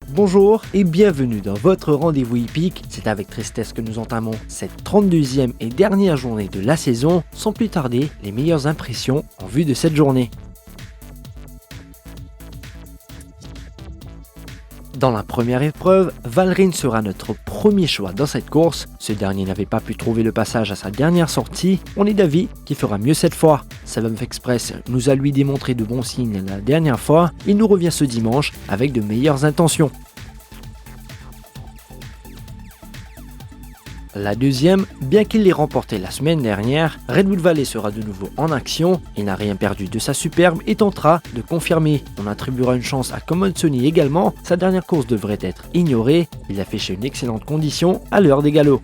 Bonjour et bienvenue dans votre rendez-vous hippique. C'est avec tristesse que nous entamons cette 32e et dernière journée de la saison. Sans plus tarder, les meilleures impressions en vue de cette journée. Dans la première épreuve, Valrein sera notre premier choix dans cette course. Ce dernier n'avait pas pu trouver le passage à sa dernière sortie. On est d'avis qu'il fera mieux cette fois. Seventh Express nous a lui démontré de bons signes la dernière fois. Il nous revient ce dimanche avec de meilleures intentions. La deuxième, bien qu'il l'ait remporté la semaine dernière, Redwood Valley sera de nouveau en action. Il n'a rien perdu de sa superbe et tentera de confirmer. On attribuera une chance à Common Sonny également. Sa dernière course devrait être ignorée. Il affiche une excellente condition à l'heure des galops.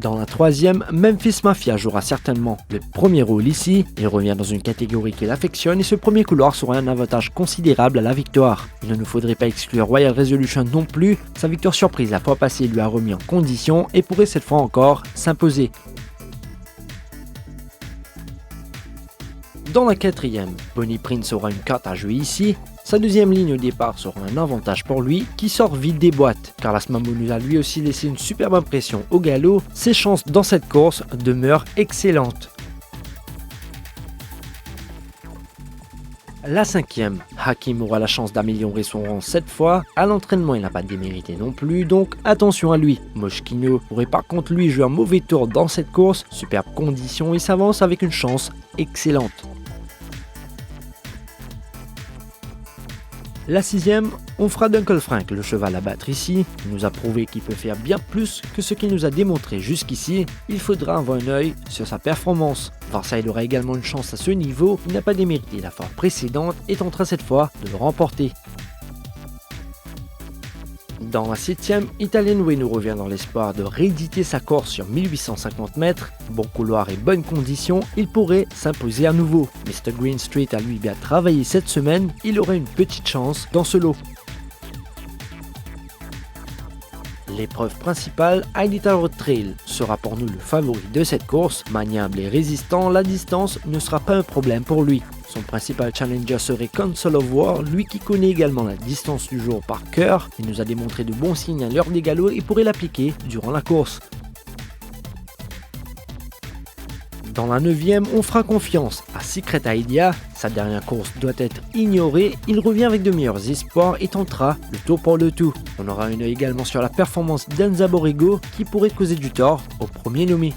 Dans la troisième, Memphis Mafia jouera certainement le premier rôle ici. Il revient dans une catégorie qu'il affectionne et ce premier couloir sera un avantage considérable à la victoire. Il ne nous faudrait pas exclure Royal Resolution non plus. Sa victoire surprise la fois passée lui a remis en condition et pourrait cette fois encore s'imposer. Dans la quatrième, Bonnie Prince aura une carte à jouer ici. Sa deuxième ligne au départ sera un avantage pour lui qui sort vite des boîtes. Carlos Mambo nous a lui aussi laissé une superbe impression au galop. Ses chances dans cette course demeurent excellentes. La cinquième, Hakim aura la chance d'améliorer son rang cette fois. À l'entraînement, il n'a pas démérité non plus, donc attention à lui. Moschino pourrait par contre lui jouer un mauvais tour dans cette course. Superbe condition et s'avance avec une chance excellente. La sixième, on fera d'Uncle Frank le cheval à battre ici. Il nous a prouvé qu'il peut faire bien plus que ce qu'il nous a démontré jusqu'ici. Il faudra avoir un œil sur sa performance. Varside aura également une chance à ce niveau. Il n'a pas démérité la fois précédente et tentera cette fois de le remporter. Dans la septième, Italian Way nous revient dans l'espoir de rééditer sa course sur 1850 mètres. Bon couloir et bonnes conditions, il pourrait s'imposer à nouveau. Mr. Green Street a lui bien travaillé cette semaine, il aurait une petite chance dans ce lot. L'épreuve principale, Iditarod Road Trail, sera pour nous le favori de cette course. Maniable et résistant, la distance ne sera pas un problème pour lui. Son principal challenger serait Council of War, lui qui connaît également la distance du jour par cœur. Il nous a démontré de bons signes à l'heure des galops et pourrait l'appliquer durant la course. Dans la neuvième, on fera confiance à Secret Idea. Sa dernière course doit être ignorée. Il revient avec de meilleurs espoirs et tentera le tour pour le tout. On aura un œil également sur la performance d'Enza Borrego qui pourrait causer du tort au premier nommé.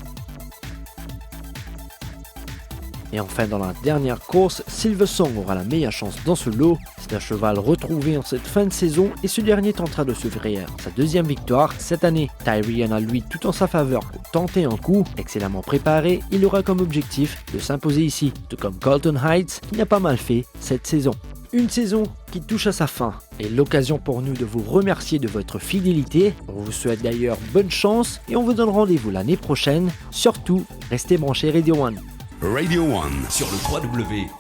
Et enfin dans la dernière course, Silversong aura la meilleure chance dans ce lot. C'est un cheval retrouvé en cette fin de saison et ce dernier tentera de se frayer sa deuxième victoire cette année. Tyrion a lui tout en sa faveur pour tenter un coup. Excellemment préparé, il aura comme objectif de s'imposer ici, tout comme Colton Heights qui n'a pas mal fait cette saison. Une saison qui touche à sa fin et l'occasion pour nous de vous remercier de votre fidélité. On vous souhaite d'ailleurs bonne chance et on vous donne rendez-vous l'année prochaine. Surtout, restez branchés Radio One. Radio One sur le www.ra.mu.